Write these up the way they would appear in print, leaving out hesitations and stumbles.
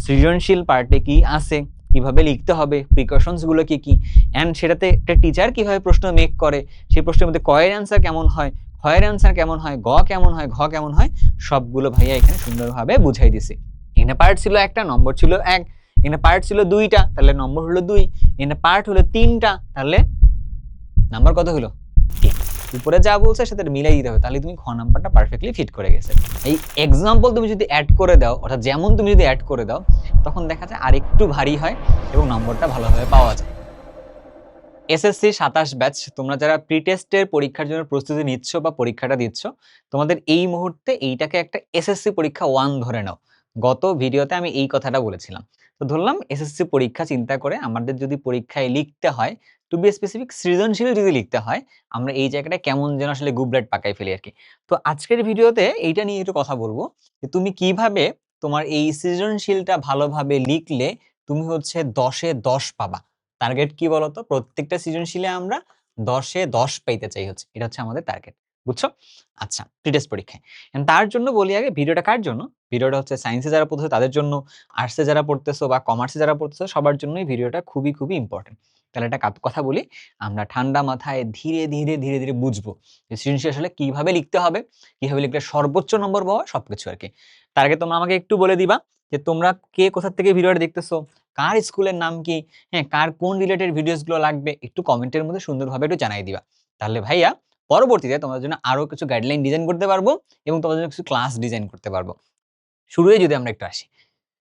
সৃজনশীল পার্টে কি আছে, কিভাবে লিখতে হবে, প্রিকশনস গুলো কি কি, এন্ড সেটাতে একটা টিচার কিভাবে প্রশ্ন মেক করে, সেই প্রশ্নের মধ্যে কয়ের অ্যান্সার কেমন হয়, ক্ষয়ের অ্যান্সার কেমন হয়, গ কেমন হয়, ঘ কেমন হয়, সবগুলো ভাইয়া এখানে সুন্দরভাবে বুঝাই দিছি। এখানে পার্ট ছিল একটা, নম্বর ছিল 1, এখানে পার্ট ছিল 2টা, তাহলে নম্বর হলো 2, এখানে পার্ট হলো 3টা, তাহলে নাম্বার কত হলো 3। উপরে যা বলছে সাথে মিলাই দিতে হবে, তাহলে তুমি খ নাম্বারটা পারফেক্টলি ফিট করে গেছে। এই এক্সাম্পল তুমি যদি অ্যাড করে দাও, অর্থাৎ যেমন তুমি যদি অ্যাড করে দাও, তখন দেখা যায় আরেকটু ভারী হয় এবং নম্বরটা ভালোভাবে পাওয়া যায়। এসএসসি 27 ব্যাচ, তোমরা যারা প্রি টেস্টের পরীক্ষার জন্য প্রস্তুতি নিচ্ছ বা পরীক্ষাটা দিচ্ছ, তোমাদের এই মুহূর্তে এইটাকে একটা এসএসসি পরীক্ষা 1 ধরে নাও। গত ভিডিওতে আমি এই কথাটা বলেছিলাম। তো ধরলাম এসএসসি পরীক্ষা চিন্তা করে আমাদের যদি পরীক্ষায় লিখতে হয়, টু বি স্পেসিফিক সৃজনশীল যদি লিখতে হয়, আমরা এই জায়গাটা কেমন যেন আসলে গুবলেট পাকাই ফেলি আর কি। তো আজকের ভিডিওতে এইটা নিয়ে একটু কথা বলবো যে তুমি কিভাবে তোমার এই সৃজনশীলটা ভালোভাবে লিখলে তুমি হচ্ছে 10-এ 10 পাবা। টার্গেট কি বলতো? প্রত্যেকটা সৃজনশীলে আমরা 10-এ 10 পাইতে চাই, হচ্ছে এটা হচ্ছে আমাদের টার্গেট, বুঝছো? আচ্ছা, প্রি-টেস্ট পরীক্ষায় তার জন্য বলি আগে, ভিডিওটা কার জন্য? ভিডিওটা হচ্ছে সায়েন্সে যারা পড়তেছে তাদের জন্য, আর্টসে যারা পড়তেছো বা কমার্সে যারা পড়তেছো সবার জন্যই ভিডিওটা খুবই খুবই ইম্পর্টেন্ট। তাহলে একটা কথা বলি, আমরা ঠান্ডা মাথায় ধীরে ধীরে ধীরে ধীরে বুঝবো যে সৃজনশীল আসলে কিভাবে লিখতে হবে, কিভাবে লিখলে সর্বোচ্চ নম্বর পাওয়া, সবকিছু আর কি। তার আগে তোমরা আমাকে একটু বলে দিবা যে তোমরা কে কোথা থেকে ভিডিওটা দেখতেছো, কার স্কুলের নাম কি, হ্যাঁ, কার কোন রিলেটেড ভিডিওস গুলো লাগবে, একটু কমেন্টের মধ্যে সুন্দরভাবে একটু জানাই দিবা। তাহলে ভাইয়া পরবর্তীতে তোমাদের জন্য আরো কিছু গাইডলাইন ডিজাইন করতে পারবো এবং তোমাদের জন্য কিছু ক্লাস ডিজাইন করতে পারবো। শুরুতে যদি আমরা একটু আসি,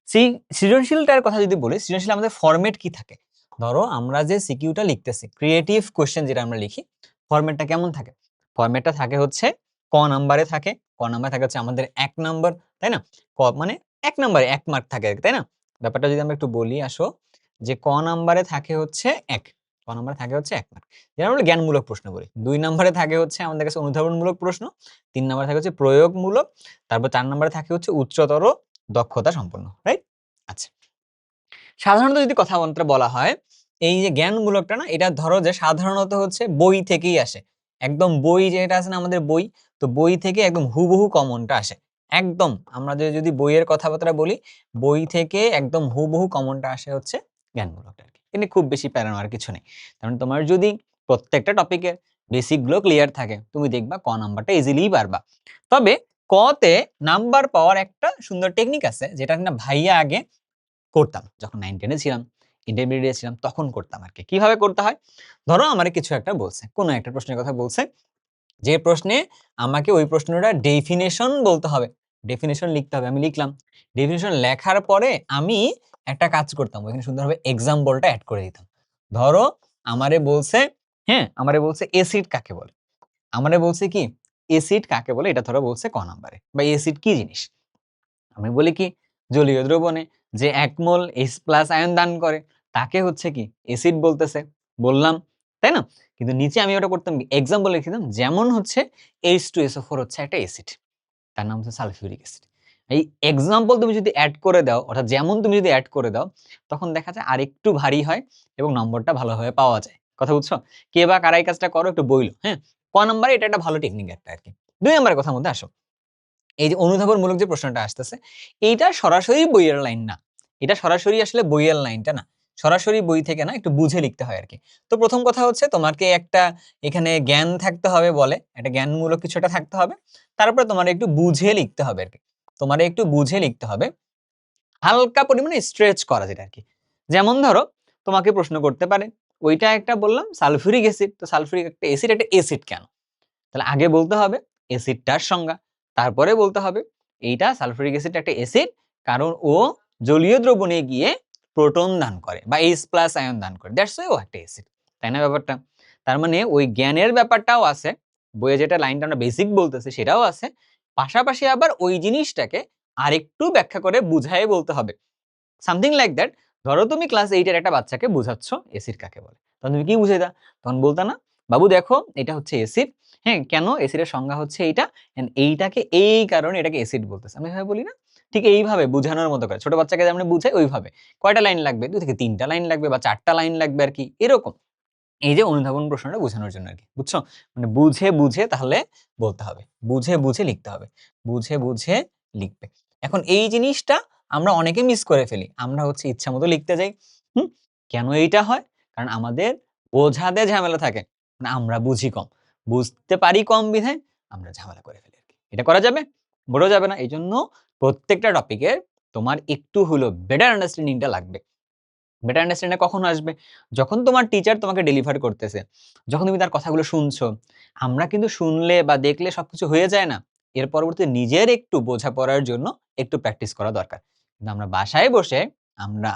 সেই সৃজনশীলটার কথা যদি বলি, সৃজনশীল আমাদের ফরম্যাট কি থাকে? ধরো আমরা যে সিকিউটা লিখতেছি, ক্রিয়েটিভ কোশ্চেন যেটা আমরা লিখি, ফরম্যাটটা কেমন থাকে? ফরম্যাটটা থাকে হচ্ছে ক নাম্বারে থাকে, ক নাম্বারে থাকে হচ্ছে আমাদের 1 নাম্বার, তাই না? ক মানে 1 নাম্বারে 1 মার্ক থাকে, তাই না? ব্যাপারটা যদি আমরা একটু বলি আসো, যে ক নাম্বারে থাকে হচ্ছে 1, ক নাম্বারে থাকে হচ্ছে 1 মার্ক। যেটা আমরা জ্ঞানমূলক প্রশ্ন বলি। 2 নাম্বারে থাকে হচ্ছে আমাদের কাছে অনুধাবনমূলক প্রশ্ন, 3 নাম্বারে থাকে হচ্ছে প্রয়োগমূলক, তারপর 4 নাম্বারে থাকে হচ্ছে উচ্চতর দক্ষতা সম্পন্ন, রাইট? আচ্ছা, সাধারণত যদি কথাবার্তা বলা হয়, এই যে জ্ঞানমূলকটা না, এটা ধরো যে সাধারণত হচ্ছে বই থেকেই আসে। একদম বই যেটা আছে না আমাদের বই, তো বই থেকে একদম হুবহু কমনটা আসে। একদম আমরা যদি বইয়ের কথাবার্তা বলি, বই থেকে একদম হুবহু কমনটা আসে হচ্ছে জ্ঞানমূলকটা আর কি। এখানে খুব বেশি প্যারা নেওয়ার কিছু নেই। কারণ তোমার যদি প্রত্যেকটা টপিকের বেসিক গুলো ক্লিয়ার থাকে, তুমি দেখবা ক নাম্বারটা ইজিলি পারবা। তবে কতে নাম্বার পাওয়ার একটা সুন্দর টেকনিক আছে, যেটা না ভাইয়া আগে করতাম যখন 9-10 এ ছিলাম, ইন্টারমিডিয়েট ছিলাম, তখন করতাম আরকি। কিভাবে করতে হয়? ধরো আমারে কিছু একটা বলছে, কোনো একটা প্রশ্নের কথা বলছে, যে প্রশ্নে আমাকে ওই প্রশ্নটার ডেফিনিশন বলতে হবে, ডেফিনিশন লিখতে হবে। আমি লিখলাম। ডেফিনিশন লেখার পরে আমি একটা কাজ করতাম, ওইখানে সুন্দরভাবে এক্সাম্পলটা এড করে দিতাম। ধরো আমারে বলছে, হ্যাঁ, আমারে বলছে এসিড কাকে বলে? আমারে বলছে কি এসিড কাকে বলে, এটা ধরো বলছে ক নাম্বারে, বা এসিড কি জিনিস? আমি বলি কি, জলীয় দ্রবণে যে 1 মোল H+ আয়ন দান করে তাকে হচ্ছে কি এসিড বলতেছে, বললাম, তাই না? কিন্তু নিচে আমি ওটা করতাম কি, এক্সাম্পল লিখে দিতাম, যেমন হচ্ছে H2SO4 হচ্ছে একটা এসিড, তার নাম হচ্ছে সালফিউরিক অ্যাসিড। এই এক্সাম্পল তুমি যদি এড করে দাও, অর্থাৎ যেমন তুমি যদি এড করে দাও, তখন দেখা যায় আরেকটু ভারী হয় এবং নম্বরটা ভালোভাবে পাওয়া যায়। কথা বুঝছো? কে বা কারা এই কাজটা করো একটু বইলো, হ্যাঁ? ক নাম্বারে এটা একটা ভালো টেকনিক একটা আরকি। 2 নাম্বারের কথার মধ্যে আসো। এই যে অনুধাবনমূলক যে প্রশ্নটা আসতেছে, এইটা সরাসরি বইয়ের লাইন না। এটা সরাসরি আসলে বইয়ের লাইনটা না। সরাসরি বই থেকে না, একটু বুঝে লিখতে হয় আরকি। তো প্রথম কথা হচ্ছে তোমাকে একটা এখানে জ্ঞান থাকতে হবে বলে, একটা জ্ঞানমূলক কিছু একটা থাকতে হবে। তারপরে তোমার একটু বুঝে লিখতে হবে আরকি। তোমারে একটু বুঝে লিখতে হবে। হালকা পরিমাণে স্ট্রেচ করা যেটা আরকি। যেমন ধরো তোমাকে প্রশ্ন করতে পারে, ওইটা একটা বললাম সালফিউরিক অ্যাসিড। তো সালফিউরিক একটা অ্যাসিড কেন? তাহলে আগে বলতে হবে অ্যাসিডটার সংজ্ঞা। তারপরে বলতে হবে এইটা সালফিউরিক অ্যাসিড একটা অ্যাসিড, কারণ ও জলীয় দ্রবণে গিয়ে প্রোটন দান করে বা H+ আয়ন দান করে। দ্যাটস ওয়াই ও একটা অ্যাসিড। তাই না ব্যাপারটা? তার মানে ওই জ্ঞানের ব্যাপারটাও আছে। বইয়ে যেটা লাইনটা আমরা বেসিক বলতেছি সেটাও আছে। পাশাপাশি আবার ওই জিনিসটাকে আরেকটু ব্যাখ্যা করে বুঝায়ে বলতে হবে। Something like that. ধরো তুমি ক্লাস 8 এর একটা বাচ্চাকে বুঝাচ্ছ এসিড কাকে বলে। তখন তুমি কি বুঝাইতা? তখন বলতা না, "বাবু দেখো এটা হচ্ছে এসিড। হ্যাঁ, কেন? এসিডের সংজ্ঞা হচ্ছে এইটা। এন্ড এইটাকে এই কারণে এটাকে এসিড বলতেছে।" আমি এভাবে বলি না? ঠিক এইভাবে বুঝানোর মতো করে। ছোট বাচ্চাকে যেমন বুঝাই ওইভাবে। কয়টা লাইন লাগবে? 2 থেকে 3 টা লাইন লাগবে বা 4 টা লাইন লাগবে আরকি। এরকম। এই যে অনুধাবন প্রশ্নটা বোঝানোর জন্য আরকি। বুঝছো? মানে বুঝে, বুঝে তাহলে বলতে হবে। বুঝে, বুঝে লিখতে হবে। বুঝে, বুঝে লিখবে। এখন এই জিনিসটা আমরা অনেকে মিস করে ফেলি, আমরা হচ্ছে ইচ্ছা মতো লিখতে যাই। কেন এইটা হয়? কারণ আমাদের বোঝাতে ঝামেলা থাকে, মানে আমরা বুঝি কম, বুঝতে পারি কম বিধায় আমরা ঝামেলা করে ফেলি আর কি। এটা করা যাবে? মোটেও যাবে না। এই জন্য প্রত্যেকটা টপিকের তোমার একটু হলেও বেটার আন্ডারস্ট্যান্ডিংটা লাগবে। বেটার আন্ডারস্ট্যান্ডিং কখন আসবে? যখন তোমার টিচার তোমাকে ডেলিভার করতেছে, যখন তুমি তার কথাগুলো শুনছো। আমরা কিন্তু শুনলে বা দেখলে সবকিছু হয়ে যায় না। এর পরবর্তীতে নিজের একটু বোঝাপড়ার জন্য একটু প্র্যাকটিস করা দরকার। কিন্তু আমরা বাসায় বসে আমরা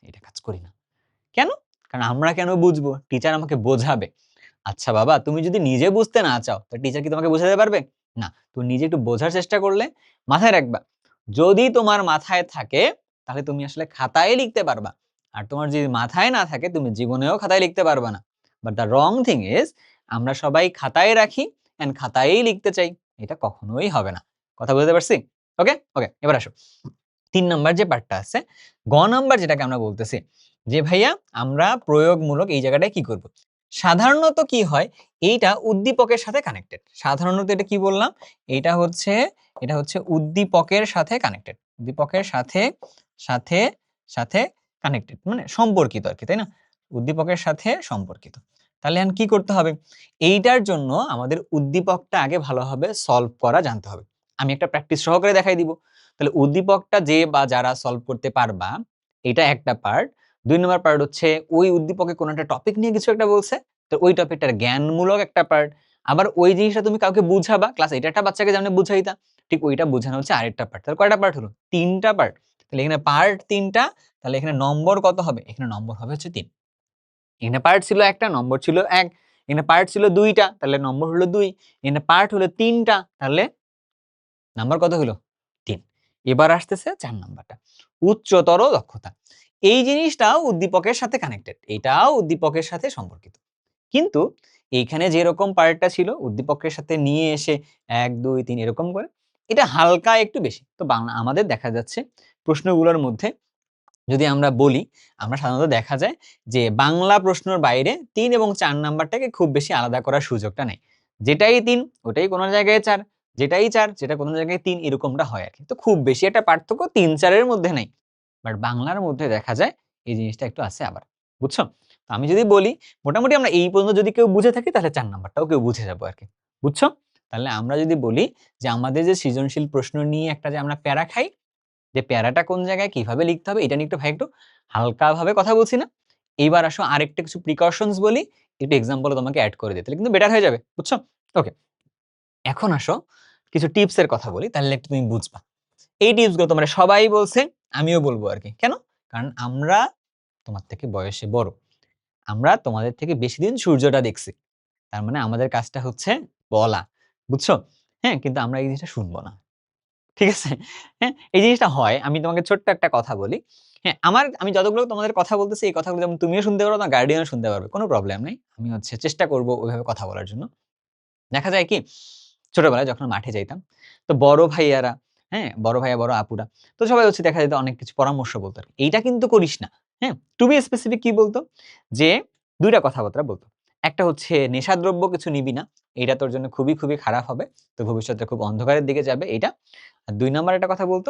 এটা কাজ করি না। কেন? কারণ আমরা কেন বুঝবো? টিচার আমাকে বোঝাবে। আচ্ছা বাবা, তুমি যদি নিজে বুঝতে না চাও, তো টিচার কি তোমাকে বোঝাতে পারবে? না। তুমি নিজে একটু বোঝার চেষ্টা করলে, মাথায় রাখবা, যদি তোমার মাথায় থাকে তাহলে তুমি আসলে খাতায় লিখতে পারবা। আর তোমার যদি মাথায় না থাকে তুমি জীবনেও খাতায় লিখতে পারবা না। But the wrong thing is, আমরা সবাই খাতায় রাখি এন্ড খাতায়ই লিখতে চাই। এটা কখনোই হবে না। কথা বুঝতে পারছি? ওকে? ওকে, এবার আসো। ৩ নাম্বার যে পার্টটা আছে, গ নাম্বার যেটাকে আমরা বলতেছি যে ভাইয়া আমরা প্রয়োগমূলক এই জায়গাটায় কি করব? সাধারণত কি হয়, এইটা উদ্দীপকের সাথে কানেক্টেড। সাধারণত এটা কি বললাম? এটা হচ্ছে উদ্দীপকের সাথে কানেক্টেড। উদ্দীপকের সাথে সাথে কানেক্টেড মানে সম্পর্কিত আরকি, তাই না? উদ্দীপকের সাথে সম্পর্কিত। তাহলে এখন কি করতে হবে? এইটার জন্য আমাদের উদ্দীপকটা আগে ভালোভাবে সলভ করা জানতে হবে। আমি একটা প্র্যাকটিস সহকারে দেখাই দিব। তাহলে উদ্দীপকটা যে বা যারা সলভ করতে পারবা, এটা একটা পার্ট। ২ নম্বর পার্ট হচ্ছে ওই উদ্দীপকে কোনো একটা টপিক নিয়ে কিছু একটা বলছে। তো ওই টপিকটার জ্ঞানমূলক একটা পার্ট। আবার ওই জিনিসটা তুমি কাউকে বুঝাবা, ক্লাস 8 একটা বাচ্চাকে যেমন বুঝাইতা, ঠিক ওইটা বোঝানো হচ্ছে আরেকটা পার্ট। তাহলে কয়টা পার্ট হলো? ৩ টা পার্ট। তাহলে এখানে পার্ট ৩ টা, তাহলে এখানে নম্বর কত হবে? এখানে নম্বর হবে হচ্ছে ৩। এখানে পার্ট ছিল ১ টা, নম্বর ছিল ১। এখানে পার্ট ছিল ২ টা, তাহলে নম্বর হলো ২। এখানে পার্ট হলো ৩ টা, তাহলে নাম্বার কত হলো? ৩। এবার আসতেছে ৪ নাম্বারটা। উচ্চতর দক্ষতা। এই জিনিসটাও উদ্দীপকের সাথে কানেক্টেড। এটাও উদ্দীপকের সাথে সম্পর্কিত। কিন্তু এইখানে যেরকম পার্টটা ছিল উদ্দীপকের সাথে নিয়ে এসে ১, ২, ৩ এরকম করে, এটা হালকা একটু বেশি। তো বাংলা আমাদের দেখা যাচ্ছে প্রশ্নগুলোর মধ্যে যদি আমরা বলি, আমরা সাধারণত দেখা যায় যে বাংলা প্রশ্নের বাইরে ৩ এবং ৪ নাম্বারটাকে খুব বেশি আলাদা করার সুযোগটা নেই। যেটাই ৩ ওটাই কোন জায়গায় ৪, যেটাই ৪ যেটা কোন জায়গায় ৩ এরকমটা হয় আরকি। তো খুব বেশি একটা পার্থক্য ৩-৪ এর মধ্যে নাই। বাট বাংলার মধ্যে দেখা যায় এই জিনিসটা একটু আছে আবার। বুঝছো? তো আমি যদি বলি মোটামুটি আমরা এই পর্যন্ত যদি কেউ বুঝে থাকি তাহলে ৪ নাম্বারটাও কেউ বুঝে যাবো আরকি। বুঝছো? তাহলে আমরা যদি বলি যে আমাদের যে সৃজনশীল প্রশ্ন নিয়ে একটা যে আমরা প্যারা খাই, যে প্যারাটা কোন জায়গায় কিভাবে লিখতে হবে এটা নিয়ে একটু ভাই একটু হালকাভাবে কথা বলছি না? এইবার আসো আরেকটা কিছু প্রিকশনস বলি, একটু এক্সাম্পল ও তোমাকে এড করে দিই। তাহলে কিন্তু বেটার হয়ে যাবে। বুঝছো? ওকে। এখন আসো কিছু টিপস এর কথা বলি, তাহলে একটু তুমি বুঝবা। এই টিপস গুলো তোমরা সবাই বলছে, আমিও বলবো আরকি। কেন? কারণ আমরা তোমার থেকে বয়সে বড়। আমরা তোমাদের থেকে বেশি দিন সূর্যটা দেখছি। তার মানে আমাদের কাজটা হচ্ছে বলা। বুঝছো? হ্যাঁ? কিন্তু আমরা এই জিনিসটা শুনবো না। ঠিক আছে? হ্যাঁ? এই জিনিসটা হয়। আমি তোমাকে ছোট্ট একটা কথা বলি। হ্যাঁ, আমি যতগুলো তোমাদের কথা বলতেছি এই কথাগুলো যেমন তুমিও শুনতে পারো, তোমার গার্ডিয়ানও শুনতে পারবে। কোন প্রবলেম নাই। আমি হচ্ছে চেষ্টা করব ওইভাবে কথা বলার জন্য। দেখা যায় কি ছোটবেলায় যখন মাঠে যাইতাম, তো বড় ভাইয়ারা, হ্যাঁ? বড় ভাইয়া, বড় আপুরা, তো সবাই হচ্ছে দেখা যেত অনেক কিছু পরামর্শ বলত আরকি। এইটা কিন্তু করিস না। হ্যাঁ? টু বি স্পেসিফিক কি বলত? যে ২ টা কথাবার্তা বলত। একটা হচ্ছে নেশাদ্রব্য কিছু নিবি না। এইটা তোর জন্য খুবই, খুবই খারাপ হবে। তো ভবিষ্যতে খুব অন্ধকারের দিকে যাবে এইটা। আর ২ নাম্বার একটা কথা বলত,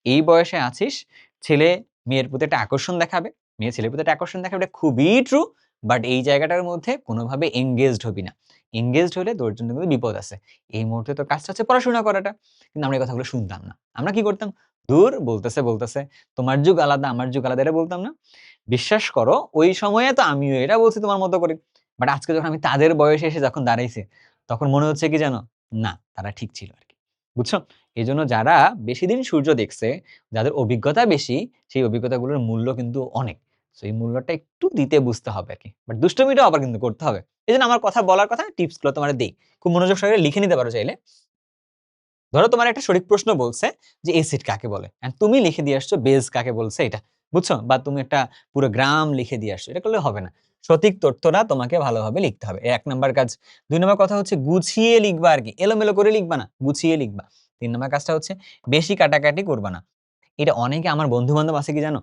এই বয়সে আছিস, ছেলে মেয়ের প্রতি একটা আকর্ষণ দেখাবে, মেয়ে ছেলের প্রতি একটা আকর্ষণ দেখাবে, এটা খুবই ট্রু। বাট এই জায়গাটার মধ্যে কোনোভাবে এনগেজড হবি না। এনগেজড হলে তোর জন্য কিন্তু বিপদ আছে। এই মুহূর্তে তোর কাজটা হচ্ছে পড়াশোনা করাটা। কিন্তু আমরা এই কথাগুলো শুনতাম না। আমরা কি করতাম? ধুর বলতেছে, তোমার যুগ আলাদা, আমার যুগ আলাদা এটা বলতাম না? বিশ্বাস করো ওই সময়ে তো আমিও এটা বলছি তোমার মতো করে। বাট আজকে যখন আমি তাদের বয়সে এসে যখন দাঁড়াইছি, তখন মনে হচ্ছে কি জানো? না, তারা ঠিক ছিল আরকি। বুঝছো? এজন্য যারা বেশিদিন সূর্য দেখছে, যাদের অভিজ্ঞতা বেশি, সেই অভিজ্ঞতাগুলোর মূল্য কিন্তু অনেক। সো এই মূল্যটা একটু দিতে বুঝতে হবে আরকি। বাট দুষ্টমিটাও আবার কিন্তু করতে হবে। এজন্য আমার কথা বলার কথা টিপস গুলো তোমারে দেই। খুব মনোযোগ সহকারে লিখে নিতে পারো চাইলে। ধরো তোমার একটা সঠিক প্রশ্ন বলছে যে এসিড কাকে বলে? অ্যান্ড তুমি লিখে দিয়ে আসছো বেস কাকে বলছে এটা। বুঝছো? বা তুমি একটা পুরো গ্রাম লিখে দিয়ে আসছো। এটা করলে হবে না। সঠিক তথ্যটা তোমাকে ভালোভাবে লিখতে হবে। ১ নাম্বার কাজ। ২ নাম্বার কথা হচ্ছে গুছিয়ে লিখবা আরকি। এলোমেলো করে লিখবা না, গুছিয়ে লিখবা। ৩ নাম্বার কাজটা হচ্ছে বেশি কাটাকাটি করবা না। এটা অনেকে আমার বন্ধু-বান্ধব আছে কি জানো?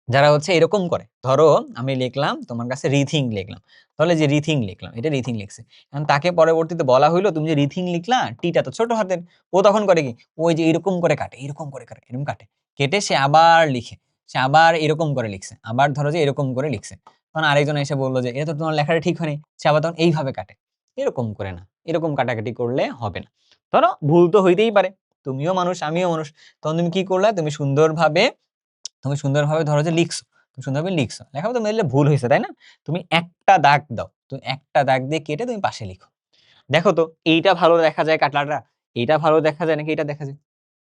যারা হচ্ছে এরকম করে, ধরো আমি লিখলাম তোমার কাছে রিথিং লিখলাম, তাহলে যে রিথিং লিখলাম এটা রিথিং লিখছে, এখন তাকে পরবর্তীতে বলা হইলো তুমি যে রিথিং লিখলা টিটা তো ছোট হাতের, ও তখন করে কি ওই যে এরকম করে কাটে, এরকম করে কাটে, এরকম কাটে, কেটে সে আবার লিখে, সে আবার এরকম করে লিখছে, আবার ধরো যে এরকম করে লিখছে, তখন আরেকজন এসে বললো যে এটা তো তোমার লেখাটা ঠিক হয়নি, সে আবার তখন এইভাবে কাটে, এরকম করে না, এরকম কাটাকাটি করলে হবে না। ধরো ভুল তো হইতেই পারে, তুমিও মানুষ আমিও মানুষ, তখন তুমি কি করলা, তুমি সুন্দরভাবে ধরো যে লিখছো, তুমি সুন্দরভাবে লিখছো, লেখা তো মেলে ভুল হয়েছে তাই না, তুমি একটা দাগ দাও, তুমি একটা দাগ দিয়ে কেটে তুমি পাশে লিখো, দেখো তো এইটা ভালো দেখা যায় কাটলাটা, এইটা ভালো দেখা যায় নাকি এটা দেখা যায়,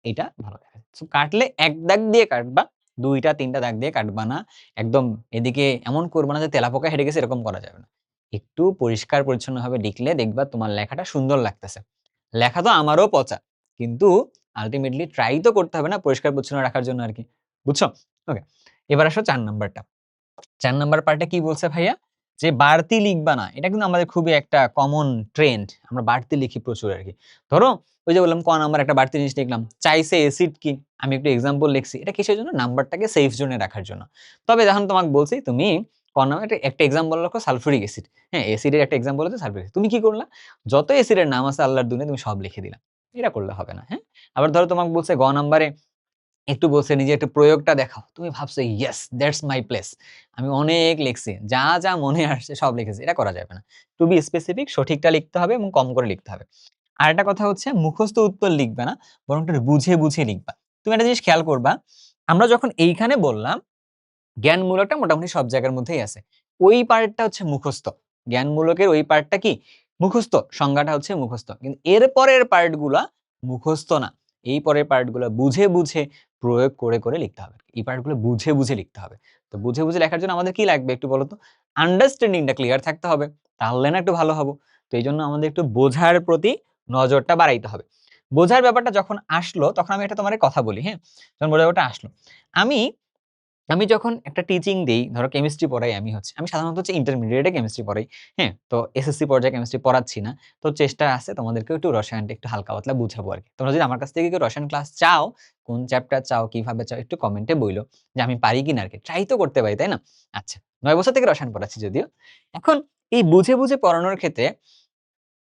এইটা ভালো দেখা যায়। So, কাটলে এক দাগ দিয়ে কাটবা, দুইটা তিনটা দাগ দিয়ে কাটবা না, একদম এদিকে এমন করবা না যে তেলাপোকা হেঁটে গেছে, এরকম করা যাবে না। একটু পরিষ্কার পরিচ্ছন্ন ভাবে লিখলে দেখবা তোমার লেখাটা সুন্দর লাগতেছে। লেখা তো আমারও পচা, কিন্তু আলটিমেটলি ট্রাই তো করতে হবে না পরিষ্কার পরিচ্ছন্ন রাখার জন্য আর কি, বুঝছো? ওকে, এবার আসো 4 নাম্বারটা। 4 নাম্বার পার্টে কি বলছে ভাইয়া, যে বাড়তি লিখবা না, এটা কিন্তু আমাদের খুবই একটা কমন ট্রেন্ড, আমরা বাড়তি লিখি প্রচুর আর কি। ধরো ওই যে বললাম ক নাম্বার একটা বাড়তি জিনিস লিখলাম, চাইছে অ্যাসিড কি, আমি একটু এক্সাম্পল লিখছি, এটা কিসের জন্য, নাম্বারটাকে সেফ জোনে রাখার জন্য। তবে যখন তোমাকে বলছি তুমি ক নামে একটা এক্সাম্পল রাখো সালফুরিক অ্যাসিড, হ্যাঁ অ্যাসিডের একটা এক্সাম্পল হচ্ছে সালফুরিক অ্যাসিড, তুমি কি করলা, যত অ্যাসিডের নাম আছে আল্লাহর দুনিয়ায় তুমি সব লিখে দিলা, এটা করলে হবে না, হ্যাঁ। আবার ধরো তোমাকে বলছে গ নাম্বারে একটু বলছে নিজে একটু প্রয়োগটা দেখাও, তুমি ভাবছো ইয়েস দ্যাটস মাই প্লেস, আমি অনেক লিখছি, যা যা মনে আসছে সব লিখেছি, এটা করা যাবে না। টু বি স্পেসিফিক, সঠিকটা লিখতে হবে এবং কম করে লিখতে হবে। আর একটা কথা হচ্ছে মুখস্থ উত্তর লিখবে না, বরং একটু বুঝে বুঝে লিখবা। তুমি একটা জিনিস খেয়াল করবা, আমরা যখন এইখানে বললাম জ্ঞানমূলকটা মোটামুটি সব জায়গার মধ্যেই আছে, ওই পার্টটা হচ্ছে মুখস্থ, জ্ঞানমূলকের ওই পার্টটা কি মুখস্থ, সংজ্ঞাটা হচ্ছে মুখস্থ, কিন্তু এর পরের পার্টগুলা মুখস্থ না, এই পরের পার্টগুলো বুঝে বুঝে প্রয়োগ করে করে লিখতে হবে, এই পার্টগুলো বুঝে বুঝে লিখতে হবে। তো বুঝে বুঝে লেখার জন্য আমাদের কি লাগবে একটু বলো তো, আন্ডারস্ট্যান্ডিংটা ক্লিয়ার থাকতে হবে, তাহলে না একটু ভালো হবো। তো এই জন্য আমাদের একটু বোঝার প্রতি নজরটা বাড়াইতে হবে। বোঝার ব্যাপারটা যখন আসলো তখন আমি একটা তোমার কথা বলি, হ্যাঁ, যখন বোঝার ব্যাপারটা আসলো, আমি আমি যখন একটা টিচিং দেই, ধরো কেমিস্ট্রি পড়াই, আমি সাধারণত হচ্ছে ইন্টারমিডিয়েটে কেমিস্ট্রি পড়াই, হ্যাঁ? তো এসএসসি পর্যায়ে কেমিস্ট্রি পড়াচ্ছি না। তো চেষ্টা আছে তোমাদেরকে একটু রসায়নটা একটু হালকা পাতলা বুঝাবো আরকি। তোমরা যদি আমার কাছ থেকে কেউ রসায়ন ক্লাস চাও, কোন চ্যাপ্টার চাও, কিভাবে চাও একটু কমেন্টে বইলো যে আমি পারি কিনা আরকি। ট্রাই তো করতে পারি, তাই না? আচ্ছা, ৯ বছর থেকে রসায়ন পড়াচ্ছি যদিও। এখন এই বুঝে বুঝে পড়ানোর ক্ষেত্রে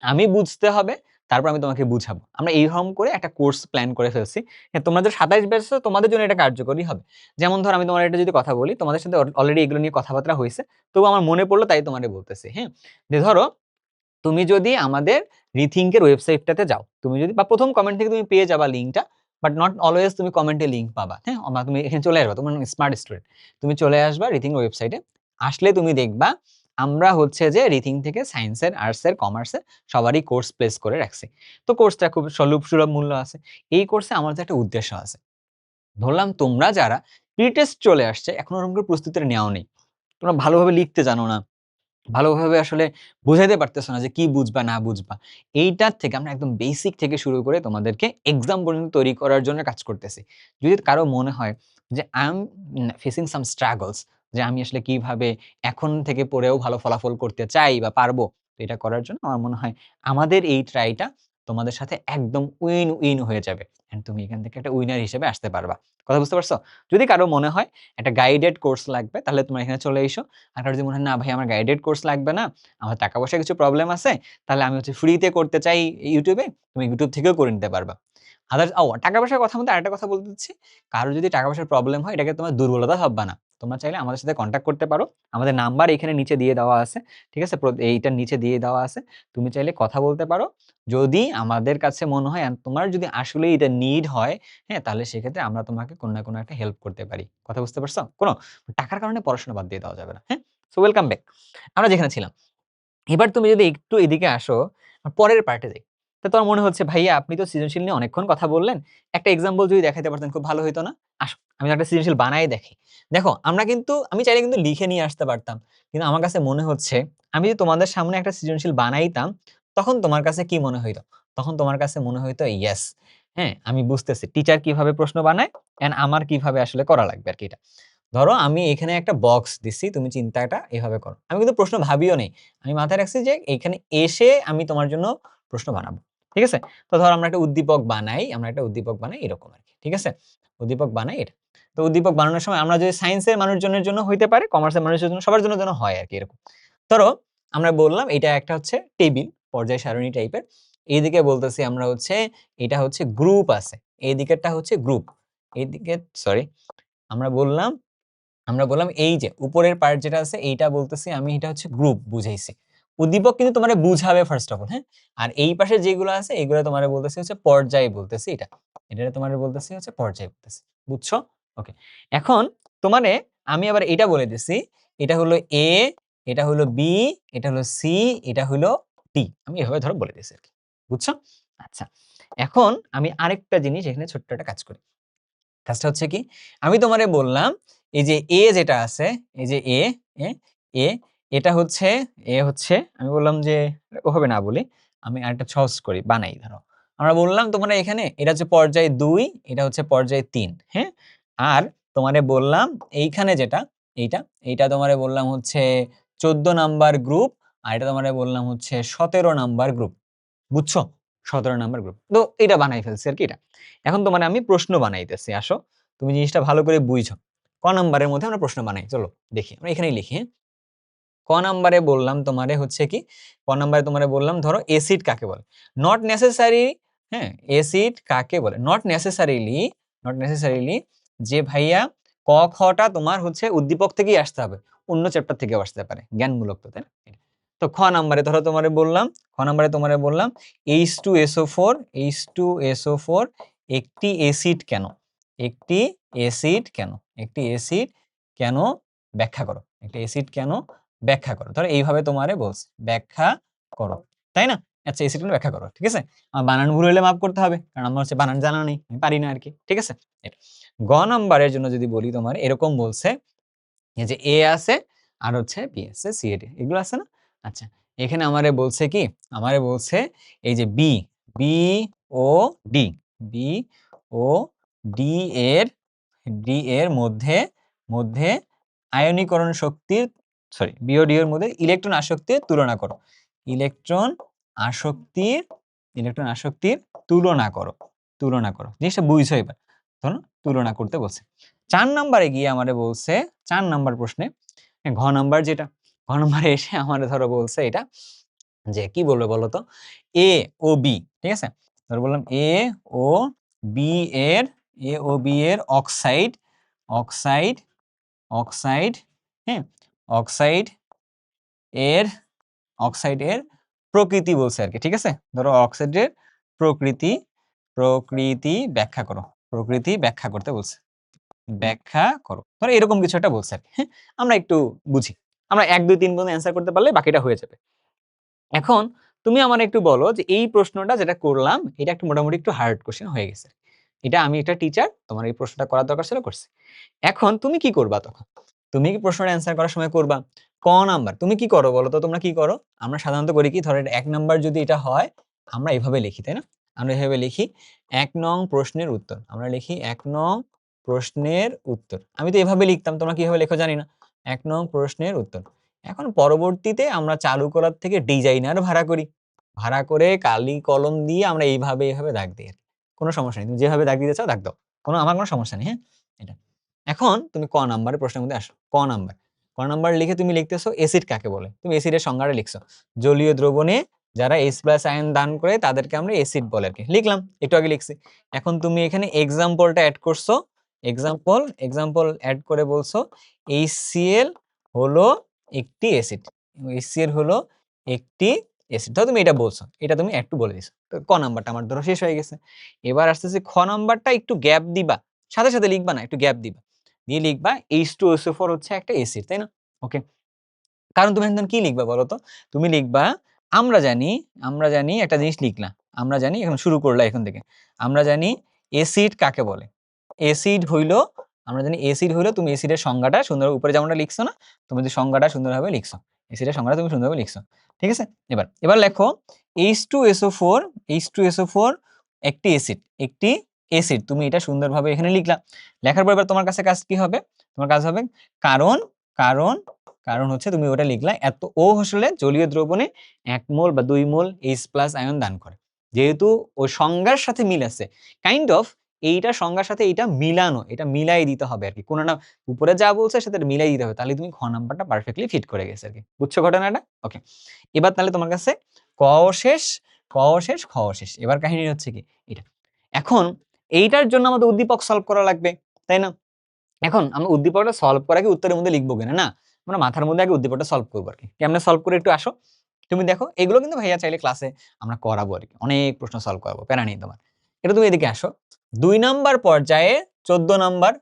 আমি বুঝতে হবে, তারপর আমি তোমাকে বুঝাবো। আমরা এইরকম করে একটা কোর্স প্ল্যান করে ফেলছি। হ্যাঁ, তোমাদের ২৭ ব্যাচ তো তোমাদের জন্য এটা কার্যকরী হবে। যেমন ধরো আমি তোমার একটা যদি কথা বলি, তোমাদের সাথে অলরেডি এগুলো নিয়ে কথাবার্তা হইছে। তবুও আমার মনে পড়লো তাই তোমারে বলতেছি, হ্যাঁ? যে ধরো তুমি যদি আমাদের রিথিংক এর ওয়েবসাইটটাতে যাও, তুমি যদি বা ১ম কমেন্ট থেকে তুমি পেয়ে যাবা লিংকটা, বাট নট অলওয়েজ তুমি কমেন্টে লিংক পাবা, হ্যাঁ? বা তুমি এখানে চলে আসবা, তুমি স্মার্ট স্টুডেন্ট। তুমি চলে আসবা রিথিং ওয়েবসাইটে। আসলে তুমি দেখবা আমরা হচ্ছে যে রিথিং থেকে সায়েন্সের, আর্টসের, কমার্সের সবারই কোর্স প্লেস করে রাখছি। তো কোর্সটা খুব সুলভ মূল্য আছে। এই কোর্সে আমাদের একটা উদ্দেশ্য আছে। ধরলাম তোমরা যারা প্রি-টেস্ট চলে আসছে, এখন ওরকম করে প্রস্তুতিটা নেওয়া নেই। তোমরা ভালোভাবে লিখতে জানো না, ভালোভাবে আসলে বুঝাইতে পারতেছ না যে কি বুঝবা না বুঝবা। এইটার থেকে আমরা একদম বেসিক থেকে শুরু করে তোমাদেরকে এক্সাম পর্যন্ত তৈরি করার জন্য কাজ করতেছি। যদি কারো মনে হয় যে I am facing some struggles, যে আমি আসলে কিভাবে এখন থেকে পড়েও ভালো ফলাফল করতে চাই বা পারবো। তো এটা করার জন্য আমার মনে হয় আমাদের এই ট্রাইটা তোমাদের সাথে একদম উইন হয়ে যাবে। অ্যান্ড তুমি এখান থেকে একটা উইনার হিসেবে আসতে পারবা। কথা বুঝতে পারছো? যদি কারো মনে হয় একটা গাইডেড কোর্স লাগবে তাহলে তোমরা এখানে চলে এসো। আর কারো যদি মনে হয় না ভাই আমার গাইডেড কোর্স লাগবে না, আমার টাকা পয়সার কিছু প্রবলেম আছে, তাহলে আমি হচ্ছে ফ্রিতে করতে চাই YouTube এ, তুমি YouTube থেকেও করে নিতে পারবা। আদারস টাকা পয়সার কথার মধ্যে আরেকটা কথা বলতে চাচ্ছি। কারো যদি টাকা পয়সার প্রবলেম হয় এটাকে তোমার দুর্বলতা ভাববা না। তোমরা চাইলে আমাদের সাথে কনট্যাক্ট করতে পারো। আমাদের নাম্বার এখানে নিচে দিয়ে দেওয়া আছে। ঠিক আছে? এইটার নিচে দিয়ে দেওয়া আছে। তুমি চাইলে কথা বলতে পারো। যদি আমাদের কাছে মনে হয় তোমার যদি আসলেই এটা নিড হয়, হ্যাঁ? তাহলে সেক্ষেত্রে আমরা তোমাকে কোনো না কোনো একটা হেল্প করতে পারি। কথা বুঝতে পারছো? টাকার কারণে পড়াশোনা বাদ দিয়ে দেওয়া যাবে না। হ্যাঁ? So welcome back. আমরা যেখানে ছিলাম। এবার তুমি যদি একটু এদিকে আসো, পরের পার্টে যাই। তো তোমার মনে হচ্ছে ভাইয়া আপনি তো সৃজনশীল নিয়ে অনেকক্ষণ কথা বললেন। একটা এক্সাম্পল যদি দেখাইতে পারতেন খুব ভালো হইতো না? আসো আমি একটা সৃজনশীল বানায় দেখাই। দেখো আমরা কিন্তু আমি চাইলে কিন্তু লিখে নিয়ে আসতে পারতাম। কিন্তু আমার কাছে মনে হচ্ছে আমি যদি তোমাদের সামনে একটা সৃজনশীল বানাইতাম, তখন তোমার কাছে কি মনে হইতো? তখন তোমার কাছে মনে হইতো ইয়েস, হ্যাঁ, আমি বুঝতেছি টিচার কিভাবে প্রশ্ন বানায় অ্যান্ড আমার কিভাবে আসলে করা লাগবে আরকি এটা। ধরো আমি এখানে একটা বক্স দিছি, তুমি চিন্তাটা এভাবে করো। আমি কিন্তু প্রশ্ন ভাবিও নাই। আমি মাথায় রাখছি যে এখানে এসে আমি তোমার জন্য প্রশ্ন বানাবো। ঠিক আছে? তো ধরো আমরা একটা উদ্দীপক বানাই এরকম আরকি। ঠিক আছে? উদ্দীপক বানাই এটা। তো উদ্দীপক বানানোর সময় আমরা যদি সায়েন্সের মানুষজনের জন্য হইতে পারে, কমার্সের মানুষের জন্য, সবার জন্য যেন হয় আর কি এরকম। ধরো আমরা বললাম এটা একটা হচ্ছে টেবিল, পর্যায় সারণী টাইপের। এইদিকে বলতেছি আমরা হচ্ছে এটা হচ্ছে গ্রুপ আছে, এই দিকেরটা হচ্ছে গ্রুপ, এইদিকে সরি আমরা বললাম এই যে উপরের পার্ট যেটা আছে এইটা বলতেছি আমি, এটা হচ্ছে গ্রুপ বুঝাইছি। উদ্দীপক কিন্তু তোমারে বুঝাবে ফার্স্ট অফ অল, হ্যাঁ। আর এই পাশে যেগুলো আছে এগুলো তোমারে বলতেছি হচ্ছে পর্যায় বলতেছি, এটা তোমারে বলতেছি হচ্ছে পর্যায় বলতেছি, বুঝছো? ওকে, এখন তোমারে আমি আবার এটা বলে দিছি, এটা হলো এ, এটা হলো বি, এটা হলো সি, এটা হলো ডি, আমি এভাবে ধরো বলে দিছি আর কি, বুঝছো? আচ্ছা, এখন আমি আরেকটা জিনিস এখানে ছোট্ট একটা কাজ করি। কাজটা হচ্ছে কি, আমি তোমারে বললাম এই যে এ যেটা আছে, এই যে এ এ এটা হচ্ছে আমি বললাম যে ওভাবে না বলি, আমি আরেকটা সহজ করি বানাই। ধরো আমরা বললাম তোমরা এখানে এটা হচ্ছে পর্যায় 2, এটা হচ্ছে পর্যায় 3, হ্যাঁ। আর তোমারে বললাম এইখানে যেটা এইটা তোমারে বললাম হচ্ছে 14 নাম্বার গ্রুপ, আর এটা তোমারে বললাম হচ্ছে 17 নাম্বার গ্রুপ, বুঝছো? 17 নাম্বার গ্রুপ। তো এটা বানাই ফেলছি আর কি এটা। এখন তোমার আমি প্রশ্ন বানাইতেছি, আসো তুমি জিনিসটা ভালো করে বুঝো। ক নাম্বারের মধ্যে আমরা প্রশ্ন বানাই, চলো দেখি, আমরা এখানেই লিখি, হ্যাঁ। ক নাম্বারে বললাম তোমারে হচ্ছে কি, ক নাম্বারে তোমারে বললাম ধরো এসিড কাকে বলে, নট নেসেসারি, হ্যাঁ, এসিড কাকে বলে, নট নেসেসারিলি যে ভাইয়া ক খটা তোমার হচ্ছে উদ্দীপক থেকেই আসতে হবে, অন্য চ্যাপ্টার থেকেও আসতে পারে, জ্ঞানমূলক তো, তাই না? তো খ নাম্বারে ধরো তোমারে বললাম, খ নাম্বারে তোমারে বললাম H2SO4 H2SO4 একটি অ্যাসিড কেন, একটি অ্যাসিড কেন, একটি অ্যাসিড কেন ব্যাখ্যা করো, একটি অ্যাসিড কেন ব্যাখ্যা করো। ধরো এইভাবে তোমারে বলছে ব্যাখ্যা করো, তাই না? আচ্ছা, অ্যাসিড কেন ব্যাখ্যা করো, ঠিক আছে। আমার বানান ভুল হলে মাফ করতে হবে, কারণ আমার হচ্ছে বানান জানা নেই, আমি পারি না আর কি, ঠিক আছে। গ নাম্বারের জন্য যদি বলি তোমার এরকম বলছে, এই যে এ আছে আর হচ্ছে বি আছে, সি এ ডি এগুলো আছে না। আচ্ছা, এখানে আমারে বলছে কি, আমারে বলছে এই যে বি, বি ও ডি, বি ও ডি এর, ডি এর মধ্যে মধ্যে আয়নীকরণ শক্তির, সরি বি ও ডি এর মধ্যে ইলেকট্রন আসক্তির তুলনা করো, ইলেকট্রন আসক্তির, ইলেকট্রন আসক্তির তুলনা করো, তুলনা করো, জিনিসটা বুঝছো এবার। ধরো তুলনা করতে বলছে। 4 নাম্বারে গিয়ে আমারে বলছে, 4 নাম্বার প্রশ্নে ঘ নাম্বার যেটা, ঘ নাম্বারে এসে আমারে ধরো বলছে এটা যে কি বলবে বলো তো, এ ও বি, ঠিক আছে। ধরো বললাম এ ও বি এর, এ ও বি এর অক্সাইড, অক্সাইড, অক্সাইড, হ্যাঁ, অক্সাইড এর, অক্সাইড এর প্রকৃতি বলছে আর কি, ঠিক আছে। ধরো অক্সাইডের প্রকৃতি, প্রকৃতি ব্যাখ্যা করো, প্রকৃতি ব্যাখ্যা করতে বলছে, ব্যাখ্যা করো, ধরো এরকম কিছু একটা বলছে আর কি, হ্যাঁ। আমরা একটু বুঝি, আমরা 1 2 3 পর্যন্ত অ্যান্সার করতে পারলে বাকিটা হয়ে যাবে। এখন তুমি আমার একটু বলো যে এই প্রশ্নটা যেটা করলাম এটা একটু মোটামুটি একটু হার্ড কোশ্চেন হয়ে গেছে, এটা আমি একটা টিচার, তোমার এই প্রশ্নটা করার দরকার ছিল, করছি। এখন তুমি কি করবা তখন, তুমি কি প্রশ্নটা অ্যান্সার করার সময় করবা ক নাম্বার, তুমি কি করো বলো তো, তোমরা কি করো? আমরা সাধারণত করি কি, ধরো 1 নাম্বার যদি এটা হয় আমরা এভাবে লিখি, তাই না? আমরা এভাবে লিখি 1 নং প্রশ্নের উত্তর, আমরা লিখি 1 নং প্রশ্নের উত্তর। আমি তো এভাবে লিখতাম, তোমরা কিভাবে লেখো জানি না। 1 নং প্রশ্নের উত্তর। এখন পরবর্তীতে আমরা চালু করার থেকে ডিজাইনার ভাড়া করি, ভাড়া করে কালি কলম দিয়ে আমরা এইভাবে এভাবে দাগ দিই, কোনো সমস্যা নেই, তুমি যেভাবে দাগ দিতে চাও দাগ দাও, আমার কোনো সমস্যা নেই, হ্যাঁ। এটা এখন তুমি ক নাম্বারের প্রশ্নের মধ্যে আসো, ক নাম্বার, ক নাম্বার লিখে তুমি লিখতেছো এসিড কাকে বলে, তুমি এসিডের সংজ্ঞাটা লিখছো, জলীয় দ্রবণে যারা H+ আয়ন দান করে তাদেরকে আমরা এসিড বলে আর কি, লিখলাম, একটু আগে লিখছি। এখন তুমি এখানে এক্সাম্পলটা অ্যাড করছো, এক্সাম্পল অ্যাড করে বলছো HCl হলো একটি অ্যাসিড, HCl হলো একটি অ্যাসিড, ধরো তুমি এটা বলছো, এটা তুমি একটু বলে দিছো, তো ক নাম্বারটা আমার ধরো শেষ হয়ে গেছে। এবার আসতেছে খ নাম্বারটা, একটু গ্যাপ দিবা, সাথে সাথে লিখবা না, একটু গ্যাপ দিবা, দিয়ে লিখবা H2SO4 হচ্ছে একটা অ্যাসিড, তাই না? ওকে, কারণ তুমি এখন কি লিখবা বলো তো, তুমি লিখবা আমরা জানি একটা জিনিস লিখলা, আমরা জানি, এখন শুরু করলা এখান থেকে, আমরা জানি অ্যাসিড কাকে বলে, অ্যাসিড হইলো, আমরা জানি অ্যাসিড হইলো, তুমি অ্যাসিডের সংজ্ঞাটা সুন্দর উপরে যেমনটা লিখছো না, তুমি যে সংজ্ঞাটা সুন্দরভাবে লিখছো, অ্যাসিডের সংজ্ঞাটা তুমি সুন্দরভাবে লিখছো, ঠিক আছে। এবার লেখো H2SO4, H2SO4 একটি অ্যাসিড, একটি অ্যাসিড, তুমি এটা সুন্দরভাবে এখানে লিখলা। লেখার পর এবার তোমার কাছে কাজ কি হবে, তোমার কাজ হবে কারণ, কারণ কারণ হচ্ছে তুমি ওটা লিখলা এত ও আসলে জলীয় দ্রবণে 1 মোল বা 2 মোল H+ আয়ন দান করে, যেহেতু ওই সংজ্ঞার সাথে মিল আছে, কাইন্ড অফ এইটার সংজ্ঞার সাথে এইটা মিলানো, এটা মিলাই দিতে হবে আর কি, কোনো না উপরে যা বলছে সেটা মিলাই দিতে হবে, তাহলে তুমি খ নাম্বারটা পারফেক্টলি ফিট করে গেছে আর কি। বুঝছো ঘটনাটা? ওকে, এবার তাহলে তোমার কাছে ক শেষ, ক শেষ, খ শেষ। এবার কাহিনী হচ্ছে কি এটা, এখন এইটার জন্য আমাদের উদ্দীপক সলভ করা লাগবে, তাই না? এখন আমরা উদ্দীপকটা সলভ করার আগে উত্তরের মধ্যে লিখবো কিনা, না আমরা মাথার মধ্যে আগে উদ্দীপকটা সলভ করবো আর কি। কেমনে সলভ করে একটু আসো, তুমি দেখো এগুলো কিন্তু ভাইয়া চাইলে ক্লাসে আমরা করাবো আর কি, অনেক প্রশ্ন সলভ করাবো, প্যারা নেই তোমার। এটা তুমি এদিকে আসো, 2 নাম্বার পর্যায়ে 14 নাম্বার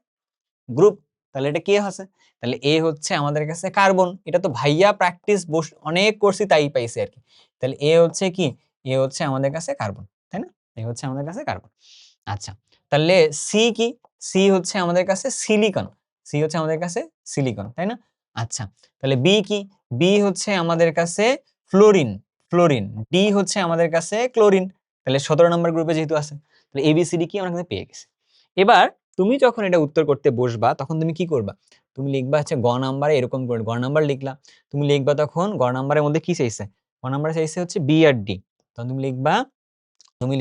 গ্রুপ, তাহলে এটা কি আছে? তাহলে এ হচ্ছে আমাদের কাছে কার্বন, এটা তো ভাইয়া প্র্যাকটিস অনেক করছি তাই পাইছি আর কি। তাহলে এ হচ্ছে কি, এ হচ্ছে আমাদের কাছে কার্বন, তাই না? এ হচ্ছে আমাদের কাছে কার্বন। আচ্ছা, তাহলে সি কি? সি হচ্ছে আমাদের কাছে সিলিকন, সি হচ্ছে আমাদের কাছে সিলিকন, তাই না? আচ্ছা, তাহলে বি কি? বি হচ্ছে আমাদের কাছে ফ্লোরিন, ফ্লোরিন। ডি হচ্ছে আমাদের কাছে ক্লোরিন, তাহলে 17 নম্বর গ্রুপে যেহেতু আছে, তাহলে এবিসিডি কি আমরা কিন্তু পেয়ে গেছি। এবার তুমি যখন এটা উত্তর করতে বসবা তখন তুমি কি করবা? তুমি লিখবা হচ্ছে গ নাম্বারে এরকম করে, গ নাম্বার লিখলা, তুমি লিখবা তখন গ নাম্বারের মধ্যে কি চাইছে? গ নাম্বারে চাইছে হচ্ছে বি আর ডি, তখন তুমি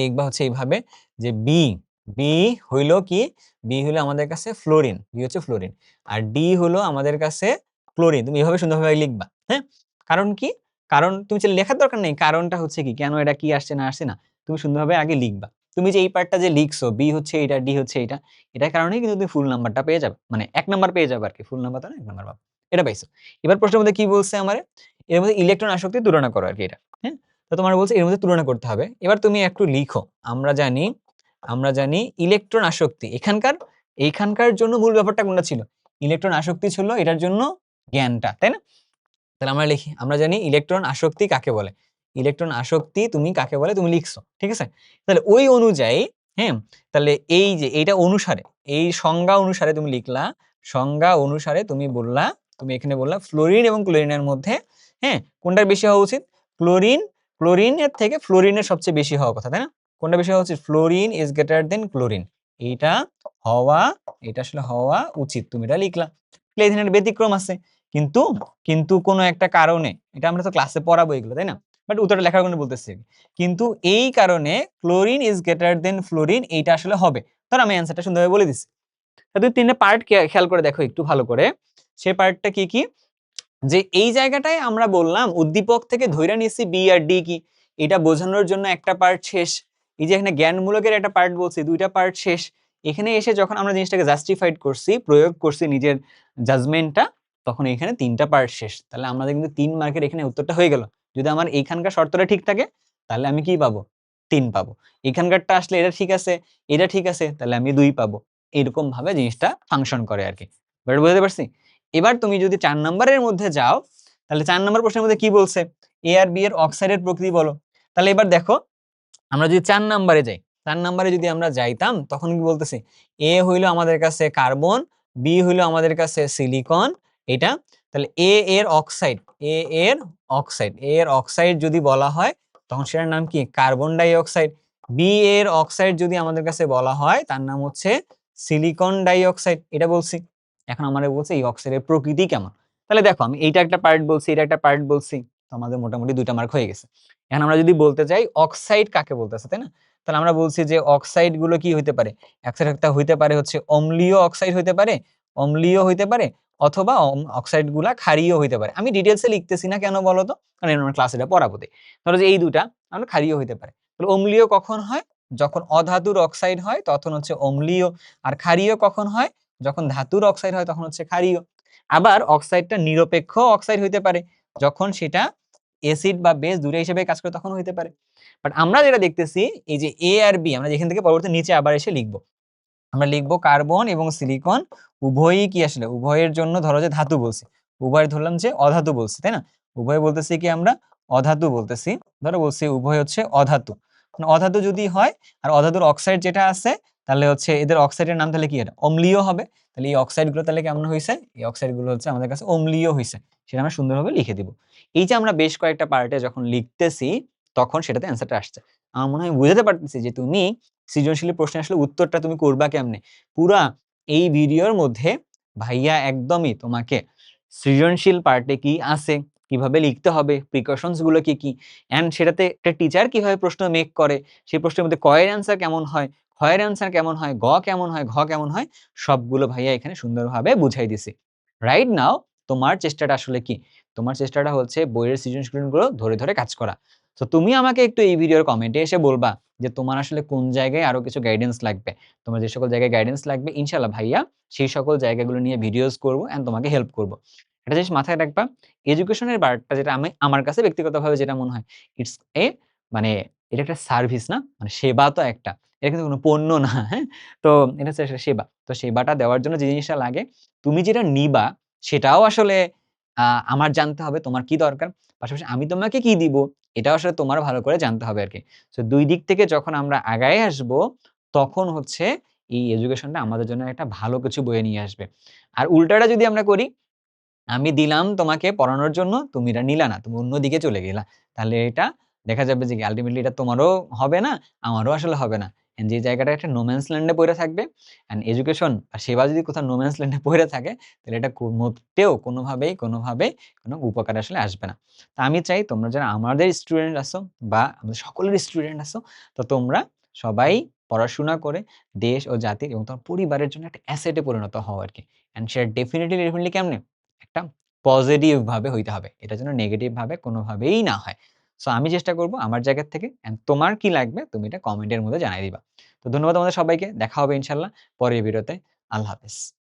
লিখবা হচ্ছে এইভাবে যে বি, বি হইলো কি? বি হলো আমাদের কাছে ফ্লোরিন, বি হচ্ছে ফ্লোরিন, আর ডি হলো আমাদের কাছে ক্লোরিন। তুমি এভাবে সুন্দরভাবে লিখবা, হ্যাঁ? কারণ কি? কারণ তুমি যে লেখার দরকার নেই, কারণটা হচ্ছে কি, কেন এটা কি আসছে না আসছে না, তুমি সুন্দরভাবে আগে লিখবা। তুমি যে এই পার্টটা যে লিখছো, বি হচ্ছে এটা, ডি হচ্ছে এটা, এটার কারণেই কিন্তু তুমি ফুল নাম্বারটা পেয়ে যাবে, মানে 1 নাম্বার পেয়ে যাবে আর কি, ফুল নাম্বার তো না, 1 নাম্বার পাবে, এটা পাইছো। এবার প্রশ্নের মধ্যে কি বলছে আমারে? এর মধ্যে ইলেকট্রন আসক্তি তুলনা করো আর কি এটা, হ্যাঁ? তো তোমার বলছে এর মধ্যে তুলনা করতে হবে। এবার তুমি একটু লিখো, আমরা জানি ইলেকট্রন আসক্তি, এইখানকার জন্য মূল ব্যাপারটা কোনটা ছিল? ইলেকট্রন আসক্তি ছিল এটার জন্য জ্ঞানটা, তাই না? তাহলে আমরা লিখি, আমরা জানি ইলেকট্রন আসক্তি কাকে বলে, ইলেকট্রন আসক্তি তুমি কাকে বলে তুমি লিখছো, ঠিক আছে? তাহলে ওই অনুযায়ী, হ্যাঁ, তাহলে এই যে এইটা অনুসারে, এই সংজ্ঞা অনুসারে তুমি লিখলা, সংজ্ঞা অনুসারে তুমি বললা, তুমি এখানে বললা ফ্লোরিন এবং ক্লোরিনের মধ্যে, হ্যাঁ, কোনটার বেশি হওয়া উচিত? ক্লোরিন, ক্লোরিনের থেকে ফ্লোরিনের সবচেয়ে বেশি হওয়া কথা, তাই না? কোনটা বেশি হওয়া উচিত? Fluorine is greater than chlorine, এইটা হওয়া, এটা আসলে হওয়া উচিত, তুমি এটা লিখলা। এখানে ব্যতিক্রম আছে, কিন্তু কিন্তু কোনো একটা কারণে, এটা আমরা তো ক্লাসে পড়াবো এগুলো, তাই না? বাট উত্তরটা লেখার জন্য বলতেছি, কিন্তু এই কারণে chlorine is greater than fluorine, এইটা আসলে হবে। ধর আমি অ্যান্সারটা সুন্দরভাবে বলে দিচ্ছি, তুমি 3টা পার্ট খেয়াল করে দেখো একটু ভালো করে, সেই পার্টটা কি কি? যে এই জায়গাটায় আমরা বললাম উদ্দীপক থেকে ধইরা নিছি বি আর ডি কি, এটা বোঝানোর জন্য একটা পার্ট শেষ। এই যে এখানে জ্ঞানমূলকের একটা পার্ট বলছি, 2টা পার্ট শেষ। এখানে এসে যখন আমরা জিনিসটাকে জাস্টিফাইড করছি, প্রয়োগ করছি নিজের জাজমেন্টটা, তখন এখানে 3টা পার্ট শেষ। তাহলে আমাদের কিন্তু 3 মার্কের এখানে উত্তরটা হয়ে গেল। যদি আমার এইখানকার শর্তটা ঠিক থাকে তাহলে আমি কি পাবো? 3 পাবো। এখানকারটা আসলে এটা ঠিক আছে, এটা ঠিক আছে, তাহলে আমি 2 পাবো। এরকম ভাবে জিনিসটা ফাংশন করে আর কি। বুঝতে পারছি? এবার তুমি যদি 4 নাম্বারের মধ্যে যাও, তাহলে 4 নাম্বার প্রশ্নের মধ্যে কি বলছে? এ আর বি এর অক্সাইডের প্রকৃতি বলো। তাহলে এবার দেখো, আমরা যদি 4 নাম্বারে যাই, 4 নাম্বারে যদি আমরা যাইতাম তখন কি বলতেছে? এ হইলো আমাদের কাছে কার্বন, বি হইলো আমাদের কাছে সিলিকন, এটা। তাহলে এ এর অক্সাইড, এ এর অক্সাইড, এ এর অক্সাইড যদি বলা হয় তখন সেটার নাম কি? Carbon die oxide. বি এর অক্সাইড যদি আমাদের কাছে বলা হয় তার নাম হচ্ছে সিলিকন ডাই অক্সাইড, এটা বলছি। এখন আমাদের বলছে এই অক্সাইডের প্রকৃতি কেমন। তাহলে দেখো আমি এইটা একটা পার্ট বলছি, এটা একটা পার্ট বলছি, তো আমাদের মোটামুটি 2টা মার্ক হয়ে গেছে। এখন আমরা যদি বলতে চাই অক্সাইড কাকে বলতেছে, তাই না? তাহলে আমরা বলছি যে অক্সাইড গুলো কি হইতে পারে? অক্সাইড একটা হইতে পারে হচ্ছে অম্লীয় অক্সাইড হইতে পারে, অম্লীয় হইতে পারে, অথবা অক্সাইড গুলা ক্ষারীয় হইতে পারে। আমি ডিটেইলসে লিখতেছি না, কেন বলো তো? কারণ আমরা ক্লাসে এটা পড়াবো। ধরো যে এই 2টা আমরা ক্ষারীয় হইতে পারে। তাহলে অম্লীয় কখন হয়? যখন অধাতুর অক্সাইড হয় তখন হচ্ছে অম্লীয়। আর ক্ষারীয় কখন হয়? যখন ধাতুর অক্সাইড হয় তখন হচ্ছে ক্ষারীয়। আবার অক্সাইডটা নিরপেক্ষ অক্সাইড হইতে পারে, যখন সেটা অ্যাসিড বা বেস দুটো হিসেবে কাজ করে তখন হইতে পারে। বাট আমরা যেটা দেখতেছি এই যে এ আর বি, আমরা যেখান থেকে পরবর্তী নিচে আবার এসে লিখবো, আমরা লিখবো কার্বন এবং সিলিকন উভয়ই কি আসলে, উভয়ের জন্য ধরো যে ধাতু বলছি, উভয় ধরলাম যে অধাতু বলছি, তাই না? উভয় বলতেছি কি আমরা? অধাতু বলতেছি। ধরো বলছি উভয় হচ্ছে অধাতু, মানে অধাতু যদি হয় আর অধাতুর অক্সাইড যেটা আছে তাহলে হচ্ছে এদের অক্সাইডের নাম তাহলে কি এটা? অম্লীয় হবে। তাহলে এই অক্সাইড গুলো তাহলে কেমন হয়েছে? এই অক্সাইড গুলো হচ্ছে আমাদের কাছে অম্লীয় হয়েছে, সেটা আমরা সুন্দরভাবে লিখে দিব। এই যে আমরা বেশ কয়েকটা পার্টে যখন লিখতেছি তখন সেটাতে অ্যান্সারটা আসছে। আমার মনে হয় বুঝতে পারতেছি যে তুমি সৃজনশীল প্রশ্নের আসলে উত্তরটা তুমি করবা কেমনে। পুরা এই ভিডিওর মধ্যে ভাইয়া একদমই তোমাকে সৃজনশীল পার্টে কি আছে, কিভাবে লিখতে হবে, প্রিকশনস গুলো কি কি, এন্ড সেটাতে একটা টিচার কিভাবে প্রশ্ন মেক করে, সেই প্রশ্নের মধ্যে কয়ের অ্যান্সার কেমন হয়, খ ক্ষয়ের অ্যান্সার কেমন হয়, গ কেমন হয়, ঘ কেমন হয়, সবগুলো ভাইয়া এখানে সুন্দরভাবে বুঝাই দিছি। রাইট নাও তোমার চেষ্টাটা আসলে কি? তোমার চেষ্টাটা হচ্ছে বইয়ের সৃজনশীলগুলো ধরে, ধরে কাজ করা। তো তুমি আমাকে একটু এই ভিডিওর কমেন্টে এসে বলবা যে তোমার আসলে কোন জায়গায় আরো কিছু গাইডেন্স লাগবে। তোমার যে সকল জায়গায় গাইডেন্স লাগবে ইনশাআল্লাহ ভাইয়া সেই সকল জায়গাগুলো নিয়ে ভিডিওস করব এন্ড তোমাকে হেল্প করব। একটা জিনিস মাথায় রাখবা, এডুকেশনের বার্তা যেটা আমার কাছে ব্যক্তিগতভাবে যেটা মনে হয়, ইটস এ মানে এটা একটা সার্ভিস না? মানে সেবা তো একটা। এটা কিন্তু কোনো পণ্য না, হ্যাঁ? তো এটা হচ্ছে আসলে সেবা। তো সেবাটা দেওয়ার জন্য যে জিনিসটা লাগে, তুমি যেটা নিবা সেটাও আসলে আ আমার জানতে হবে তোমার কি দরকার। পাশাপাশি আমি তোমাকে কি দিব, এটাও আসলে তোমার ভালো করে জানতে হবে আরকি। সো ২ দিক থেকে যখন আমরা আগায়ে আসবো, তখন হচ্ছে এই এডুকেশনটা আমাদের জন্য একটা ভালো কিছু বয়ে নিয়ে আসবে। আর উল্টাটা যদি আমরা করি, আমি দিলাম তোমাকে পড়ানোর জন্য, তুমি এটা নিলা না। তুমি অন্যদিকে চলে গেলা। তাহলে এটা দেখা যাবে যে আল্টিমেটলি এটা তোমারও হবে না, আমারও আসলে হবে না। এন্ড যে জায়গাটা একটা নো ম্যানস ল্যান্ড এ পইড়া থাকবে এন্ড এডুকেশন আর সেবা যদি কোথাও নো ম্যানস ল্যান্ড এ পইড়া থাকে, তাহলে এটা মোটেও কোনোভাবেই কোনো উপকারে আসলে আসবে না। তো আমি চাই তোমরা যারা আমাদের স্টুডেন্ট আছো বা আমাদের সকলের স্টুডেন্ট আছো, তো তোমরা সবাই পড়াশোনা করে দেশ ও জাতির এবং তোমার পরিবারের জন্য একটা অ্যাসেট এ পরিণত হও আরকি। এন্ড সেটা ডেফিনিটলি কেমনে? একটা পজিটিভ ভাবে হইতে হবে। এটা যেন নেগেটিভ ভাবে কোনোভাবেই না হয়। সো আমি চেষ্টা করব আমার জায়গা থেকে এন্ড তোমার কি লাগবে তুমি এটা কমেন্টের মধ্যে জানায় দিবা। তো ধন্যবাদ তোমাদের সবাইকে। দেখা হবে ইনশাআল্লাহ পরের ভিডিওতে। আল্লাহ হাফেজ।